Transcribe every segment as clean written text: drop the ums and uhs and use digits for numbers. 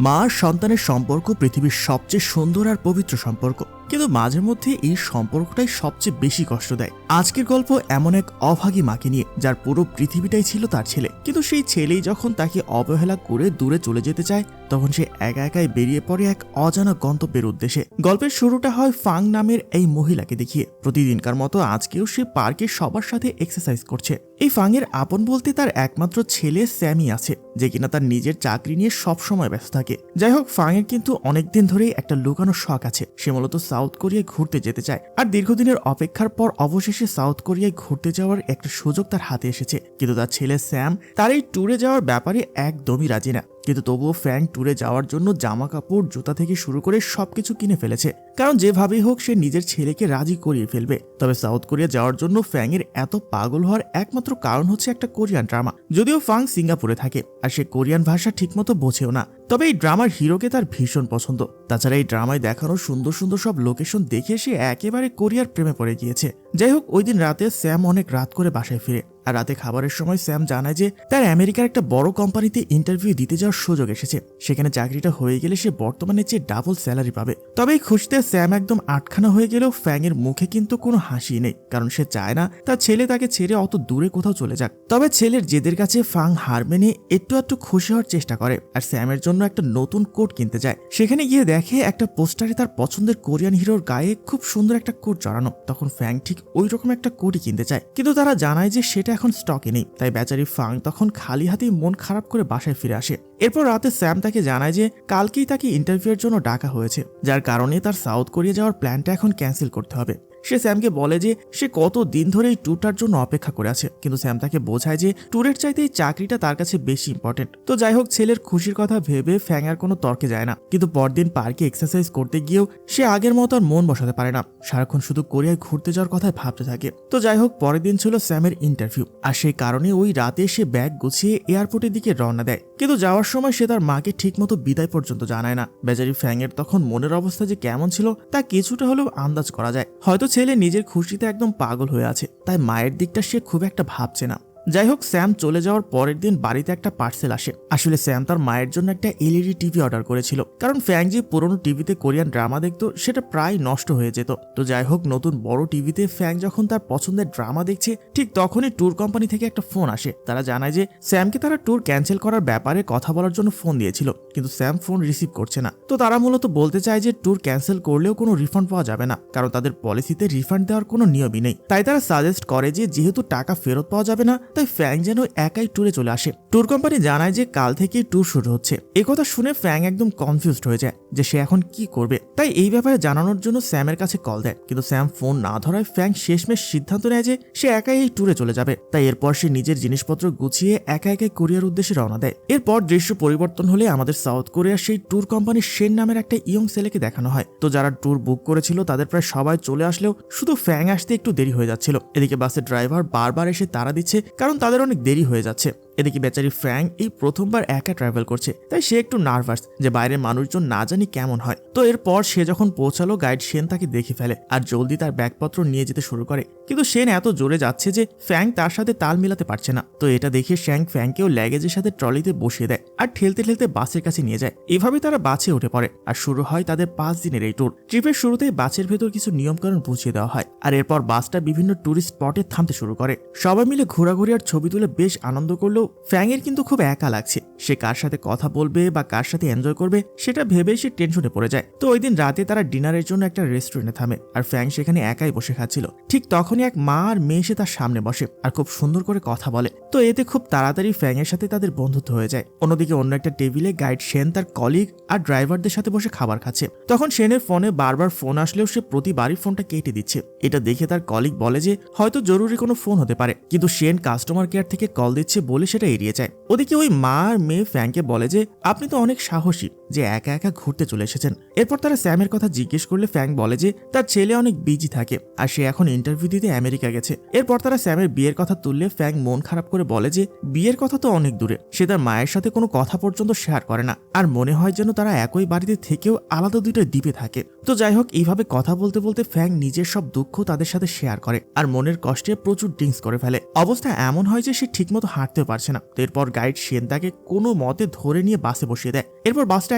মা আর সন্তানের সম্পর্ক পৃথিবীর সবচেয়ে সুন্দর আর পবিত্র সম্পর্ক, কিন্তু মাঝে মধ্যে এই সম্পর্কটাই সবচেয়ে বেশি কষ্ট দেয়। আজকের গল্প এমন এক অভাগী মাকে নিয়ে, যার পুরো পৃথিবীটাই ছিল তার ছেলে, কিন্তু সেই ছেলেই যখন তাকে অবহেলা করে দূরে চলে যেতে চায়, তখন সে একা একাই বেরিয়ে পড়ে এক অজানা গন্তব্যের উদ্দেশ্যে। গল্পের শুরুটা হয় ফাং নামের এই মহিলাকে দেখিয়ে। প্রতিদিনকার মতো আজকেও সে পার্কে সবার সাথে এক্সারসাইজ করছে। এই ফাংয়ের আপন বলতে তার একমাত্র ছেলে স্যামি আছে, যে কিনা তার নিজের চাকরি নিয়ে সবসময় ব্যস্ত থাকে। যাই হোক, ফাংয়ের কিন্তু অনেকদিন ধরেই একটা লুকানো শখ আছে। সে মূলত সাউথ কোরিয়ায় ঘুরতে যেতে চায়, আর দীর্ঘদিনের অপেক্ষার পর অবশেষে সাউথ কোরিয়ায় ঘুরতে যাওয়ার একটা সুযোগ তার হাতে এসেছে। কিন্তু তার ছেলে স্যাম তার এই ট্যুরে যাওয়ার ব্যাপারে একদমই রাজি না। কিন্তু তবুও ফ্যাং ট্যুরে যাওয়ার জন্য জামা কাপড়, জুতা থেকে শুরু করে সবকিছু কিনে ফেলেছে, কারণ যেভাবেই হোক সে নিজের ছেলেকে রাজি করিয়ে ফেলবে। তবে সাউথ কোরিয়া যাওয়ার জন্য ফ্যাং এর এত পাগল হওয়ার একমাত্র কারণ হচ্ছে একটা কোরিয়ান ড্রামা। যদিও ফাং সিঙ্গাপুরে থাকে আর সে কোরিয়ান ভাষা ঠিকমতো বোঝেও না, তবে এই ড্রামার হিরোকে তার ভীষণ পছন্দ। তাছাড়া এই ড্রামায় দেখানো সুন্দর সুন্দর সব লোকেশন দেখে সে একেবারে কোরিয়ার প্রেমে পড়ে গিয়েছে। যাই হোক, ওই দিন রাতে স্যাম অনেক রাত করে বাসায় ফিরে, আর রাতে খাবারের সময় স্যাম জানায় যে তার আমেরিকার একটা বড় কোম্পানিতে ইন্টারভিউ দিতে যাওয়ার সুযোগ এসেছে। সেখানে চাকরিটা হয়ে গেলে সে বর্তমানে যে ডাবল স্যালারি পাবে। তবে এই খুশিতে স্যাম একদম আটখানা হয়ে গেলেও ফ্যাং এর মুখে কিন্তু কোনো হাসি নেই, কারণ সে চায় না তার ছেলে তাকে ছেড়ে অত দূরে কোথাও চলে যাক। তবে ছেলের জেদের কাছে ফাং হার মেনে একটু একটু খুশি হওয়ার চেষ্টা করে, আর স্যামের জন্য একটা নতুন কোট কিনতে যায়। সেখানে গিয়ে দেখে একটা পোস্টারে তার পছন্দের কোরিয়ান হিরোর গায়ে খুব সুন্দর একটা কোট জড়ানো। তখন ফ্যাং ঠিক ওই রকম একটা কোটই কিনতে চায়, কিন্তু তারা জানায় যে সেটা এখন স্টকে নেই। তাই বেচারি ফাং তখন খালি হাতেই মন খারাপ করে বাসায় ফিরে আসে। এরপর রাতে স্যাম তাকে জানায় যে কালকেই তাকে ইন্টারভিউয়ের জন্য ডাকা হয়েছে, যার কারণে তার সাউথ কোরিয়া যাওয়ার প্ল্যানটা এখন ক্যান্সেল করতে হবে। সে স্যামকে বলে যে সে কত দিন ধরে এই ট্যুরটার জন্য অপেক্ষা করে আছে, কিন্তু স্যাম তাকে বোঝায় যে ট্যুরের চাইতে এই চাকরিটা তার কাছে বেশি ইম্পর্টেন্ট। তো যাই হোক, ছেলের খুশির কথা ভেবে ফ্যাং আর কোনো তর্কে যায় না। কিন্তু পরদিন পার্কে এক্সারসাইজ করতে গিয়েও সে আগের মতো আর মন বসাতে পারে না, সারাক্ষণ শুধু কোরিয়ায় ঘুরতে যাওয়ার কথাই ভাবতে থাকে। তো যাই হোক, পরের দিন ছিল স্যামের ইন্টারভিউ, আর সেই কারণে ওই রাতে সে ব্যাগ গুছিয়ে এয়ারপোর্টের দিকে রওনা দেয়। কিন্তু যাওয়ার সময় সে তার মাকে ঠিকমতো বিদায় পর্যন্ত জানায় না। বেচারি ফ্যাং এর তখন মনের অবস্থা যে কেমন ছিল তা কিছুটা হলেও আন্দাজ করা যায়। হয়তো ছেলে নিজের খুশিতে একদম পাগল হয়ে আছে, তাই মায়ের দিকটা সে খুব একটা ভাবছে না। যাই হোক, স্যাম চলে যাওয়ার পরের দিন বাড়িতে একটা পার্সেল আসে। আসলে স্যাম তার মায়ের জন্য একটা এলইডি টিভি অর্ডার করেছিল, কারণ ফ্যাং যে পুরোনো টিভিতে কোরিয়ান ড্রামা দেখতো সেটা প্রায় নষ্ট হয়ে যেত। তো যাই হোক, নতুন বড় টিভিতে ফ্যাং যখন তার পছন্দের ড্রামা দেখছে, ঠিক তখনই ট্যুর কোম্পানি থেকে একটা ফোন আসে। তারা জানায় যে স্যামকে তারা ট্যুর ক্যান্সেল করার ব্যাপারে কথা বলার জন্য ফোন দিয়েছিল, কিন্তু স্যাম ফোন রিসিভ করছে না। তো তারা মূলত বলতে চায় যে ট্যুর ক্যান্সেল করলেও কোনো রিফান্ড পাওয়া যাবে না, কারণ তাদের পলিসিতে রিফান্ড দেওয়ার কোনো নিয়মই নেই। তাই তারা সাজেস্ট করে যে যেহেতু টাকা ফেরত পাওয়া যাবে না, তাই ফ্যাং যেন একাই ট্যুরে চলে আসে। ট্যুর কোম্পানি জানায় যে কাল থেকেই ট্যুর শুরু হচ্ছে। একথা শুনে ফ্যাং একদম কনফিউজড হয়ে যায় যে সে এখন কি করবে। তাই এই ব্যাপারে জানানোর জন্য স্যামের কাছে কল দেয়, কিন্তু স্যাম ফোন না ধরায় ফ্যাং শেষমেশ সিদ্ধান্ত নেয় যে সে একাই এই ট্যুরে চলে যাবে। তাই এরপর সে নিজের জিনিসপত্র গুছিয়ে একা একাই কোরিয়ার উদ্দেশ্যে রওনা দেয়। এরপর দৃশ্য পরিবর্তন হলে আমাদের সাউথ কোরিয়ার সেই ট্যুর কোম্পানির শেন নামের একটা ইয়ং ছেলেকে দেখানো হয়। তো যারা ট্যুর বুক করেছিল তাদের প্রায় সবাই চলে আসলেও শুধু ফ্যাং আসতে একটু দেরি হয়ে যাচ্ছিল। এদিকে বাসের ড্রাইভার বারবার এসে তাড়া দিচ্ছে, কারণ তাদের অনেক দেরি হয়ে যাচ্ছে। এদিকে বেচারি ফ্যাং এই প্রথমবার একা ট্রাভেল করছে, তাই সে একটু নার্ভাস যে বাইরের মানুষজন না জানি কেমন হয়। তো এরপর সে যখন পৌঁছালো, গাইড শেন তাকে দেখে ফেলে আর জলদি তার ব্যাগপত্র নিয়ে যেতে শুরু করে। কিন্তু শেন এত জোরে যাচ্ছে যে ফ্যাং তার সাথে তাল মিলাতে পারছে না। তো এটা দেখে ফ্যাংকেও ল্যাগেজের সাথে ট্রলিতে বসিয়ে দেয় আর ঠেলতে ঠেলতে বাসের কাছে নিয়ে যায়। এভাবে তারা বাসে উঠে পড়ে আর শুরু হয় তাদের 5 দিনের এই ট্যুর। ট্রিপের শুরুতেই বাসের ভেতর কিছু নিয়মকানুন বুঝিয়ে দেওয়া হয়, আর এরপর বাসটা বিভিন্ন টুরিস্ট স্পটে থামতে শুরু করে। সবাই মিলে ঘোরাঘুরি আর ছবি তুলে বেশ আনন্দ করলেও ফ্যাং এর কিন্তু খুব একা লাগছে। সে কার সাথে কথা বলবে বা কার সাথে এনজয় করবে সেটা ভেবে সে টেনশনে পড়ে যায়। তো ওই দিন রাতে তারা ডিনারের জন্য একটা রেস্টুরেন্টে থামে, আর ফ্যাং সেখানে একাই বসে খাচ্ছিল। ঠিক তখনই এক মা আর মেয়ে এসে তার সামনে বসে আর খুব সুন্দর করে কথা বলে। তো এতে খুব তাড়াতাড়ি ফ্যাং এর সাথে তাদের বন্ধুত্ব হয়ে যায়। অন্যদিকে অন্য একটা টেবিলে গাইড শেন তার কলিগ আর ড্রাইভারদের সাথে বসে খাবার খাচ্ছে। তখন শেনের ফোনে বারবার ফোন আসলেও সে প্রতিবারই ফোনটা কেটে দিচ্ছে। এটা দেখে তার কলিগ বলে যে হয়তো জরুরি কোনো ফোন হতে পারে, কিন্তু শেন কাস্টমার কেয়ার থেকে কল দিচ্ছে বলে সেটা এড়িয়ে যায়। ওদিকে ওই মা আর মেয়ে ফ্যাংকে বলে যে আপনি তো অনেক সাহসী যে একা একা ঘুরতে চলে এসেছেন। এরপর তারা স্যামের কথা জিজ্ঞেস করলে ফ্যাং বলে যে তার ছেলে অনেক বিজি থাকে আর সে এখন ইন্টারভিউ দিতে আমেরিকা গেছে। এরপর তারা স্যামের বিয়ের কথা তুললে ফ্যাং মন খারাপ করে বলে যে বিয়ের কথা তো অনেক দূরে, সে তার মায়ের সাথে কোনো কথা পর্যন্ত শেয়ার করে না, আর মনে হয় যেন তারা একই বাড়িতে থেকেও আলাদা দুইটা দ্বীপে থাকে। তো যাই হোক, এইভাবে কথা বলতে বলতে ফ্যাং নিজের সব দুঃখ তাদের সাথে শেয়ার করে আর মনের কষ্টে প্রচুর ড্রিঙ্কস করে ফেলে। অবস্থা এমন হয় যে সে ঠিকমতো হাঁটতেও পারছে পারছে না। তো এরপর গাইড সেন তাকে কোনো মতে ধরে নিয়ে বাসে বসিয়ে দেয়। এরপর বাসটা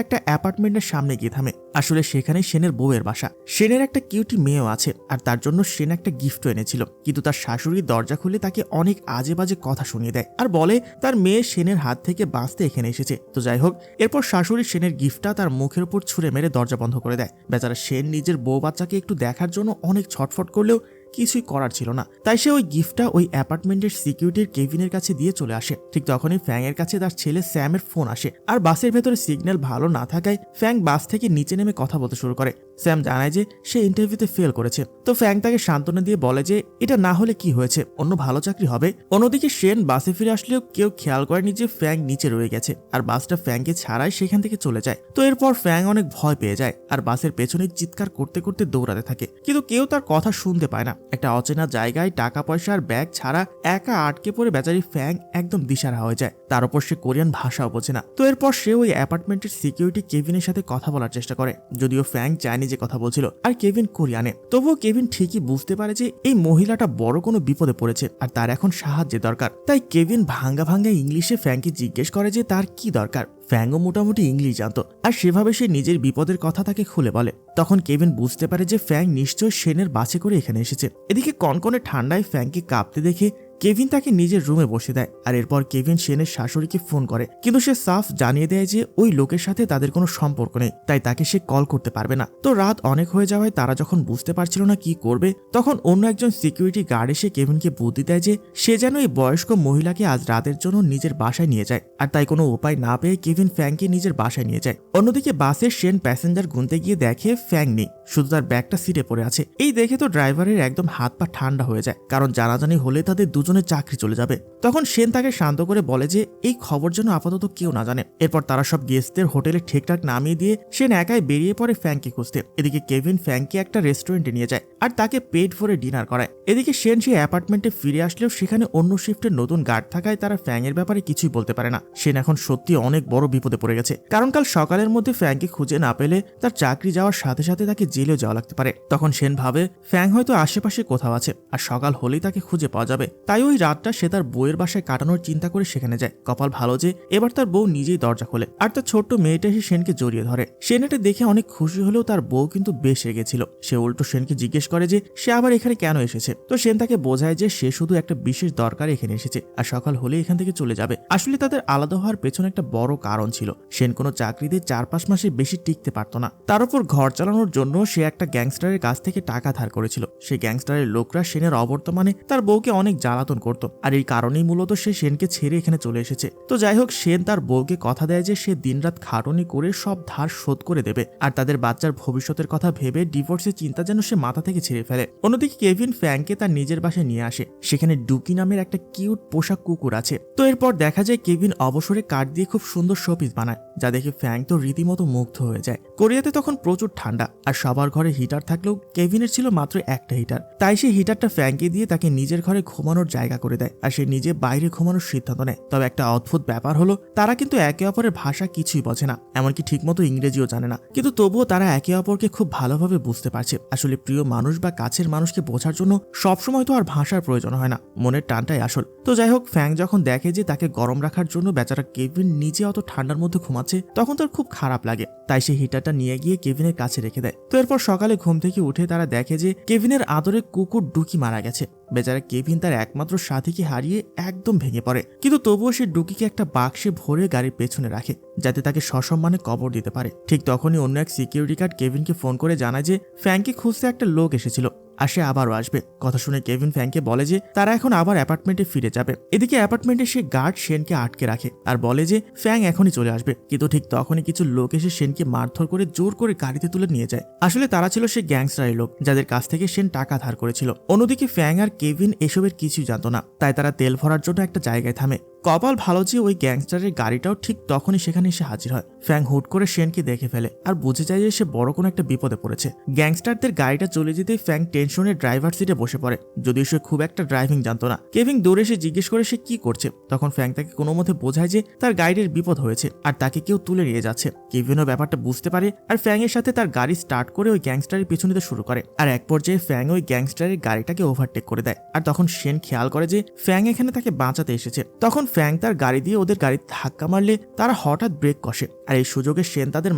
একটা অ্যাপার্টমেন্টের সামনে গিয়ে থামে। আসলে সেখানে সেনের বউয়ের বাসা। সেনের একটা কিউটি মেয়েও আছে, আর তার জন্য সেন একটা গিফটও এনেছিল। কিন্তু তার শাশুড়ি দরজা খুলে তাকে অনেক আজে বাজে কথা শুনিয়ে দেয় আর বলে তার মেয়ে সেনের হাত থেকে বাঁচতে এখানে এসেছে। তো যাই হোক, এরপর শাশুড়ি সেনের গিফটটা তার মুখের উপর ছুঁড়ে মেরে দরজা বন্ধ করে দেয়। বেচারা সেন নিজের বউ বাচ্চাকে একটু দেখার জন্য অনেক ছটফট করলেও কিছুই করার ছিল না। তাই সে ওই গিফটটা ওই অ্যাপার্টমেন্টের সিকিউরিটির কেভিনের কাছে দিয়ে চলে আসে। ঠিক তখনই ফ্যাং এর কাছে তার ছেলে স্যামের ফোন আসে, আর বাসের ভেতরে সিগন্যাল ভালো না থাকায় ফ্যাং বাস থেকে নিচে নেমে কথা বলতে শুরু করে। স্যাম জানায় যে সে ইন্টারভিউতে ফেল করেছে। তো ফ্যাং তাকে সান্ত্বনা দিয়ে বলে যে এটা না হলে কি হয়েছে, অন্য ভালো চাকরি হবে। অন্যদিকে সেন বাসে ফিরে আসলেও কেউ খেয়াল করেনি যে ফ্যাং নিচে রয়ে গেছে, আর বাসটা ফ্যাংকে ছাড়াই সেখান থেকে চলে যায়। তো এরপর ফ্যাং অনেক ভয় পেয়ে যায় আর বাসের পেছনে চিৎকার করতে করতে দৌড়াতে থাকে, কিন্তু কেউ তার কথা শুনতে পায় না। একটা অচেনা জায়গায় টাকা পয়সা আর ব্যাগ ছাড়া একা আটকে পড়ে বেচারি ফ্যাং একদম দিশারা হয়ে যায়। তার উপর সে কোরিয়ান ভাষাও বোঝে না। তো এরপর সে ওই অ্যাপার্টমেন্টের সিকিউরিটি কেভিনের সাথে কথা বলার চেষ্টা করে, যদিও ফ্যাং চাইনিজে কথা বলছিল আর কেভিন কোরিয়ানে। তবুও কেভিন ঠিকই বুঝতে পারে যে এই মহিলাটা বড় কোনো বিপদে পড়েছে আর তার এখন সাহায্যের দরকার। তাই কেভিন ভাঙ্গা ভাঙ্গা ইংলিশে ফ্যাংকে জিজ্ঞেস করে যে তার কি দরকার। ফ্যাংও মোটামুটি ইংলিশ জানতো, আর সেভাবে সে নিজের বিপদের কথা তাকে খুলে বলে। তখন কেভিন বুঝতে পারে যে ফ্যাং নিশ্চয় সেনের বাসে করে এখানে এসেছে। এদিকে কনকনে ঠান্ডায় ফ্যাংকে কাঁপতে দেখে কেভিন তাকে নিজের রুমে বসে দেয়। আর এরপর কেভিন সেনের শাশুড়িকে ফোন করে, কিন্তু সে সাফ জানিয়ে দেয় যে ওই লোকের সাথে তাদের কোনো সম্পর্ক নেই, তাই তাকে সে কল করতে পারবে না। তো রাত অনেক হয়ে যাওয়ায় তারা যখন বুঝতে পারছিল না কি করবে, তখন অন্য একজন সিকিউরিটি গার্ড এসে কেভিনকে বুদ্ধি দেয় যে সে যেন এই বয়স্ক মহিলাকে আজ রাতের জন্য নিজের বাসায় নিয়ে যায়। আর তাই কোনো উপায় না পেয়ে কেভিন ফ্যাংকে নিজের বাসায় নিয়ে যায়। অন্যদিকে বাসে সেন প্যাসেঞ্জার গুনতে গিয়ে দেখে ফ্যাং নেই, শুধু তার ব্যাগটা সিটে পড়ে আছে। এই দেখে তো ড্রাইভারের একদম হাত পা ঠান্ডা হয়ে যায়, কারণ জানাজানি হলে তাদের দুজনের চাকরি চলে যাবে। তখন সেন তাকে শান্ত করে বলে যে এই খবর যেন আপাতত কেউ না জানে। এরপর তারা সব গেস্টদের হোটেলে ঠিকঠাক নামিয়ে দিয়ে সেন একাই বেরিয়ে পড়ে ফ্যাংকে খুঁজতে। এদিকে কেভিন ফ্যাংকে একটা রেস্টুরেন্টে নিয়ে যায় আর তাকে পেট ভরে ডিনার করায়। এদিকে সেন সেই অ্যাপার্টমেন্টে ফিরে আসলেও সেখানে অন্য শিফটের নতুন গার্ড থাকায় তারা ফ্যাং এর ব্যাপারে কিছুই বলতে পারে না। সেন এখন সত্যি অনেক বড় বিপদে পড়ে গেছে, কারণ কাল সকালের মধ্যে ফ্যাংকে খুঁজে না পেলে তার চাকরি যাওয়ার সাথে সাথে তাকে জেলেও যাওয়া লাগতে পারে। তখন সেন ভাবে ফ্যাং হয়তো আশেপাশে কোথাও আছে আর সকাল হলেই তাকে খুঁজে পাওয়া যাবে। তাই ওই রাতটা সে তার বউয়ের বাসায় কাটানোর চিন্তা করে সেখানে যায়। কপাল ভালো যে এবার তার বউ নিজেই দরজা খোলে আর তার ছোট্ট মেয়েটা এসে সেনকে জড়িয়ে ধরে। সেন এটা দেখে অনেক খুশি হলেও তার বউ কিন্তু বেশ রেগেছিল। সে উল্টো সেনকে জিজ্ঞেস করে যে সে আবার এখানে কেন এসেছে। তো সেন তাকে বোঝায় যে সে শুধু একটা বিশেষ দরকারে এখানে এসেছে আর সকাল হলে এখান থেকে চলে যাবে। আসলে তাদের আলাদা হওয়ার পেছনে একটা বড় কারণ ছিল। সেন কোনো চাকরিতে 4-5 মাসের বেশি টিকতে পারত না। তার উপর ঘর চালানোর জন্য সে একটা গ্যাংস্টারের কাছ থেকে টাকা ধার করেছিল। সেই গ্যাংস্টারের লোকরা সেনের অবর্তমানে তার বউকে অনেক জ্বালাতন করত, আর এই কারণেই মূলত সে সেনকে ছেড়ে এখানে চলে এসেছে। তো যাই হোক, সেন তার বউকে কথা দেয় যে সে দিনরাত খাটুনি করে সব ধার শোধ করে দেবে, আর তাদের বাচ্চার ভবিষ্যতের কথা ভেবে ডিভোর্সের চিন্তা যেন সে মাথা থেকে ছেড়ে ফেলে। অন্যদিকে কেভিন ফ্যাংকে তার নিজের বাসায় নিয়ে আসে। সেখানে ডুকি নামের একটা কিউট পোষা কুকুর আছে। তো এরপর দেখা যায় কেভিন অবসরে কাঠ দিয়ে খুব সুন্দর শোপিস বানায়, যা দেখে ফ্যাং তো রীতিমতো মুগ্ধ হয়ে যায়। কোরিয়াতে তখন প্রচুর ঠান্ডা, আর সবার ঘরে হিটার থাকলেও কেভিনের ছিল মাত্র একটা হিটার। তাই সে হিটারটা ফ্যাংকে দিয়ে তাকে নিজের ঘরে ঘুমানোর জায়গা করে দেয়, আর সে নিজে বাইরে ঘুমানোর সিদ্ধান্ত নেয়। তবে একটা অদ্ভুত ব্যাপার হলো তারা কিন্তু একে অপরের ভাষা কিছুই বোঝে না, এমনকি ঠিকমতো ইংরেজিও জানে না। কিন্তু তবুও তারা একে অপরকে খুব ভালোভাবে বুঝতে পারছে। আসলে প্রিয় মানুষ বা কাছের মানুষকে বোঝার জন্য সবসময় তো আর ভাষার প্রয়োজন হয় না, মনের টানটাই আসল। তো যাই হোক, ফ্যাং যখন দেখে যে তাকে গরম রাখার জন্য বেচারা কেভিন নিজে অত ঠান্ডার মধ্যে ঘুমাচ্ছে, তখন তার খুব খারাপ লাগে। তাই সে হিটারটা নিয়ে গিয়ে কেভিনের কাছে রেখে দেয়। তো এরপর সকালে ঘুম থেকে উঠে তারা দেখে যে কেভিনের আদরে কুকুর ডুকি মারা গেছে। বেচারা কেভিন তার একমাত্র সাথীকে হারিয়ে একদম ভেঙে পড়ে, কিন্তু তবুও সে ডুকিকে একটা বাক্সে ভরে গাড়ির পেছনে রাখে, যাতে তাকে সসম্মানে কবর দিতে পারে। ঠিক তখনই অন্য এক সিকিউরিটি গার্ড কেভিনকে ফোন করে জানায় যে ফ্যাংকে খুঁজতে একটা লোক এসেছিল, আর সে আবারও আসবে। কথা শুনে কেভিন ফ্যাংকে বলে যে তারা এখন আবার অ্যাপার্টমেন্টে ফিরে যাবে। এদিকে অ্যাপার্টমেন্টে সে গার্ড সেনকে আটকে রাখে আর বলে যে ফ্যাং এখনই চলে আসবে। কিন্তু ঠিক তখনই কিছু লোক এসে সেনকে মারধর করে জোর করে গাড়িতে তুলে নিয়ে যায়। আসলে তারা ছিল সে গ্যাংস্টারের লোক, যাদের কাছ থেকে সেন টাকা ধার করেছিল। অন্যদিকে ফ্যাং আর কেভিন এসবের কিছুই জানতো না, তাই তারা তেল ভরার জন্য একটা জায়গায় থামে। কপাল ভালো যে ওই গ্যাংস্টারের গাড়িটাও ঠিক তখনই সেখানে এসে হাজির হয়। ফ্যাং হুট করে সেনকে দেখে ফেলে আর বুঝে যায় যে সে বড় কোনো একটা বিপদে পড়েছে। গ্যাংস্টারদের গাড়িটা চলে যেতেই ফ্যাং টেনশনে ড্রাইভার সিটে বসে পড়ে, যদিও সে খুব একটা ড্রাইভিং জানতো না। কেভিন দৌড়ে এসে জিজ্ঞেস করে সে কি করছে। তখন ফ্যাং তাকে কোনো মতে বোঝায় যে তার গাড়ির বিপদ হয়েছে আর তাকে কেউ তুলে নিয়ে যাচ্ছে। কেভিনও ব্যাপারটা বুঝতে পারে আর ফ্যাং এর সাথে তার গাড়ি স্টার্ট করে ওই গ্যাংস্টারের পিছু নিতে শুরু করে। আর এক পর্যায়ে ফ্যাং ওই গ্যাংস্টারের গাড়িটাকে ওভারটেক করে দেয়। আর তখন সেন খেয়াল করে যে ফ্যাং এখানে তাকে বাঁচাতে এসেছে। তখন ফ্যাং তার গাড়ি দিয়ে ওদের গাড়িতে ধাক্কা মারলে তারা হঠাৎ ব্রেক কষে, আর এই সুযোগে শেন তাদের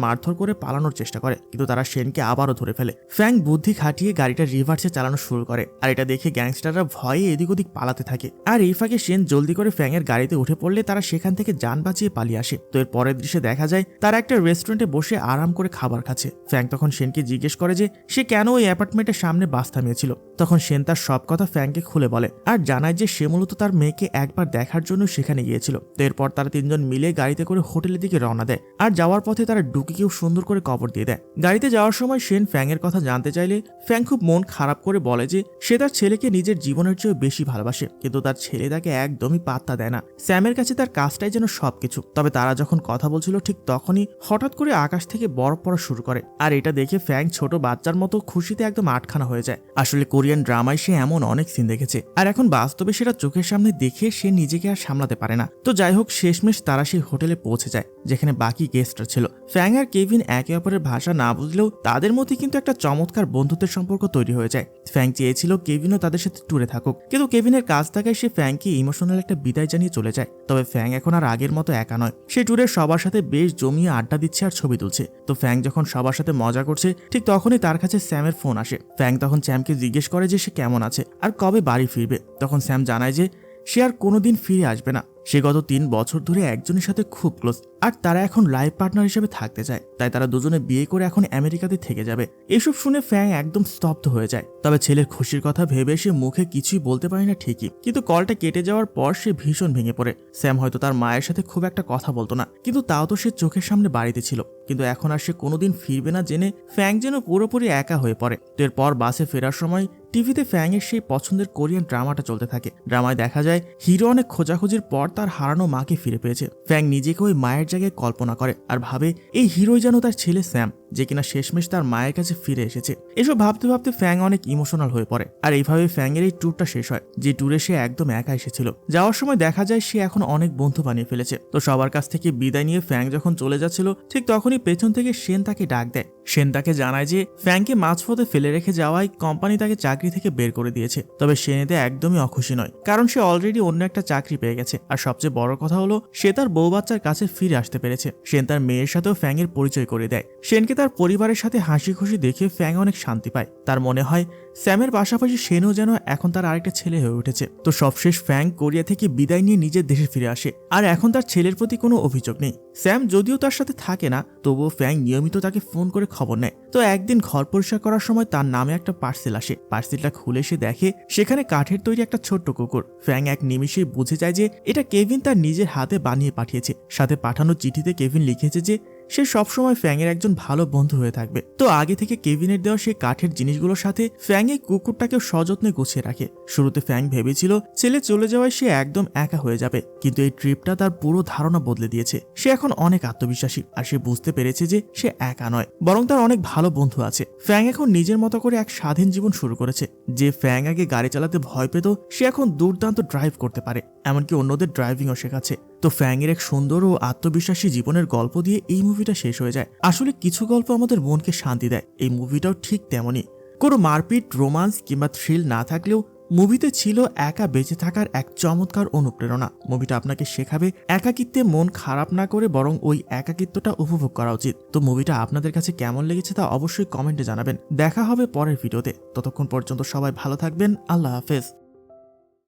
মারধর করে পালানোর চেষ্টা করে, কিন্তু তারা শেনকে আবারও ধরে ফেলে। ফ্যাং বুদ্ধি খাটিয়ে গাড়িটা রিভার্সে চালানো শুরু করে, আর এটা দেখে গ্যাংস্টাররা ভয়ে এদিক ওদিক পালাতে থাকে। আর এই ফাঁকে শেন জলদি করে ফ্যাং এর গাড়িতে উঠে পড়লে তারা সেখান থেকে যান বাঁচিয়ে পালিয়ে আসে। তো এর পরের দৃশ্যে দেখা যায় তারা একটা রেস্টুরেন্টে বসে আরাম করে খাবার খাচ্ছে। ফ্যাং তখন শেনকে জিজ্ঞেস করে যে সে কেন ওই অ্যাপার্টমেন্টের সামনে বাস থামিয়েছিল। তখন শেন তার সব কথা ফ্যাংকে খুলে বলে, আর জানায় যে সে মূলত তার মেয়েকে একবার দেখার জন্য সেখানে গিয়েছিল। তো এরপর তারা তিনজন মিলে গাড়িতে করে হোটেলের দিকে রওনা দেয়, আর যাওয়ার পথে তারা ডুকিকেও সুন্দর করে কবর দিয়ে দেয়। গাড়িতে যাওয়ার সময় শেন ফ্যাং এর কথা জানতে চাইলে ফ্যাং খুব মন খারাপ করে বলে যে সে তার ছেলেকে নিজের জীবনের চেয়ে বেশি ভালোবাসে, কিন্তু তার ছেলে তাকে একদমই পাত্তা দেয় না। স্যামের কাছে তার কাজটাই যেন সবকিছু। তবে তারা যখন কথা বলছিল ঠিক তখনই হঠাৎ করে আকাশ থেকে বরফ পড়া শুরু করে, আর এটা দেখে ফ্যাং ছোট বাচ্চার মতো খুশিতে একদম আটখানা হয়ে যায়। আসলে কোরিয়ান ড্রামায় সে এমন অনেক সিন দেখেছে, আর এখন বাস্তবে সেটা চোখের সামনে দেখে সে নিজেকে আর সামলাতে পারে না। তো যাই হোক, শেষমেশ তারা সেই হোটেলে পৌঁছে যায় যেখানে বাকি গেস্টরা ছিল। ফ্যাং আর কেভিন একে অপরের ভাষা না বুঝলেও তাদের মধ্যে কিন্তু একটা চমৎকার বন্ধুত্বের সম্পর্ক তৈরি হয়ে যায়। ফ্যাং চেয়েছিল কেভিনও তাদের সাথে ট্যুরে থাকুক, কিন্তু কেভিনের কাজ থাকায় সে ফ্যাংকে ইমোশনাল একটা বিদায় জানিয়ে চলে যায়। তবে ফ্যাং এখন আর আগের মতো একা নয়, সে ট্যুরের সবার সাথে বেশ জমিয়ে আড্ডা দিচ্ছে আর ছবি তুলছে। তো ফ্যাং যখন সবার সাথে মজা করছে ঠিক তখনই তার কাছে স্যামের ফোন আসে। ফ্যাং তখন স্যামকে জিজ্ঞেস করে যে সে কেমন আছে আর কবে বাড়ি ফিরবে। তখন স্যাম জানায় যে সে আর কোনোদিন ফিরে আসবে না। সে গত 3 বছর ধরে একজনের সাথে খুব ক্লোজ, আর তারা এখন লাইফ পার্টনার হিসেবে থাকতে চায়। তাই তারা দুজনে বিয়ে করে এখন আমেরিকাতে থেকে যাবে। এসব শুনে ফ্যাং একদম স্তব্ধ হয়ে যায়। তবে ছেলের খুশির কথা ভেবে সে মুখে কিছুই বলতে পারে না ঠিকই, কিন্তু কলটা কেটে যাওয়ার পর সে ভীষণ ভেঙে পড়ে। স্যাম হয়তো তার মায়ের সাথে খুব একটা কথা বলতো না, কিন্তু তাও তো সে চোখের সামনে বাড়িতে ছিল। কিন্তু এখন আর সে কোনোদিন ফিরবে না জেনে ফ্যাং যেন পুরোপুরি একা হয়ে পড়ে। তো এরপর বাসে ফেরার সময় টিভিতে ফ্যাং এর সেই পছন্দের কোরিয়ান ড্রামাটা চলতে থাকে। ড্রামায় দেখা যায় হিরো অনেক খোঁজাখুঁজির পর তার হারানো মাকে ফিরে পেয়েছে। ফ্যাং নিজেকে ওই মায়ের জায়গায় কল্পনা করে আর ভাবে এই হিরোই যেন তার ছেলে স্যাম, যে কিনা শেষমেশ তার মায়ের কাছে ফিরে এসেছে। এসব ভাবতে ভাবতে ফ্যাং অনেক ইমোশনাল হয়ে পড়ে, আর এইভাবে ফ্যাং এর এই ট্যুরটা শেষ হয়, যে ট্যুরে সে একদম একা এসেছিল। যাওয়ার সময় দেখা যায় সে এখন অনেক বন্ধু বানিয়ে ফেলেছে। তো সবার কাছ থেকে বিদায় নিয়ে ফ্যাং যখন চলে যাচ্ছিল ঠিক তখনই পেছন থেকে শেন তাকে ডাক দেয়। শেন তাকে জানায় যে ফ্যাংকে মাঝপথে ফেলে রেখে যাওয়ায় কোম্পানি তাকে চাকরি থেকে বের করে দিয়েছে। তবে শেন এতে একদমই অখুশি নয়, কারণ সে অলরেডি অন্য একটা চাকরি পেয়ে গেছে। আর সবচেয়ে বড় কথা হলো সে তার বউ বাচ্চার কাছে ফিরে আসতে পেরেছে। শেন তার মেয়ের সাথেও ফ্যাং এর পরিচয় করে দেয়। শেনকে তার পরিবারের সাথে হাসি খুশি দেখে ফ্যাং অনেক শান্তি পায়। তার মনে হয় স্যামের পাশাপাশি শেনও যেন এখন তার আরেকটা ছেলে হয়ে উঠেছে। তো সবশেষ ফ্যাং কোরিয়া থেকে বিদায় নিয়ে নিজের দেশে ফিরে আসে, আর এখন তার ছেলের প্রতি কোনো অভিযোগ নেই। স্যাম যদিও তার সাথে থাকে না, তবুও ফ্যাং নিয়মিত তাকে ফোন করে খবর নেয়। তো একদিন ঘর পরিষ্কার করার সময় তার নামে একটা পার্সেল আসে। পার্সেলটা খুলে সে দেখে সেখানে কাঠের তৈরি একটা ছোট্ট কুকুর। ফ্যাং এক নিমিষেই বুঝে যায় যে এটা কেভিন তার নিজের হাতে বানিয়ে পাঠিয়েছে। সাথে পাঠানো চিঠিতে কেভিন লিখেছে যে সে সবসময় ফ্যাং এর একজন ভালো বন্ধু হয়ে থাকবে। তো আগে থেকে কেভিনের দেওয়া সেই কাঠের জিনিসগুলোর সাথে ফ্যাং এই কুকুরটাকেও সযত্নে গুছিয়ে রাখে। শুরুতে ফ্যাং ভেবেছিল ছেলে চলে যাওয়ায় সে একদম একা হয়ে যাবে, কিন্তু এই ট্রিপটা তার পুরো ধারণা বদলে দিয়েছে। সে এখন অনেক আত্মবিশ্বাসী, আর সে বুঝতে পেরেছে যে সে একা নয়, বরং তার অনেক ভালো বন্ধু আছে। ফ্যাং এখন নিজের মতো করে এক স্বাধীন জীবন শুরু করেছে। যে ফ্যাং আগে গাড়ি চালাতে ভয় পেত, সে এখন দুর্দান্ত ড্রাইভ করতে পারে, এমনকি অন্যদের ড্রাইভিংও শেখাচ্ছে। তো ফ্যাং এর এক সুন্দর ও আত্মবিশ্বাসী জীবনের গল্প দিয়ে এই মুভিটা শেষ হয়ে যায়। আসলে কিছু গল্প আমাদের মনকে শান্তি দেয়, এই মুভিটাও ঠিক তেমনই। কোনো মারপিট, রোমান্স কিংবা থ্রিল না থাকলেও মুভিতে ছিল একা বেঁচে থাকার এক চমৎকার অনুপ্রেরণা। মুভিটা আপনাকে শেখাবে একাকিত্বে মন খারাপ না করে বরং ওই একাকিত্বটা উপভোগ করা উচিত। তো মুভিটা আপনাদের কাছে কেমন লেগেছে তা অবশ্যই কমেন্টে জানাবেন। দেখা হবে পরের ভিডিওতে। ততক্ষণ পর্যন্ত সবাই ভালো থাকবেন। আল্লাহ হাফেজ।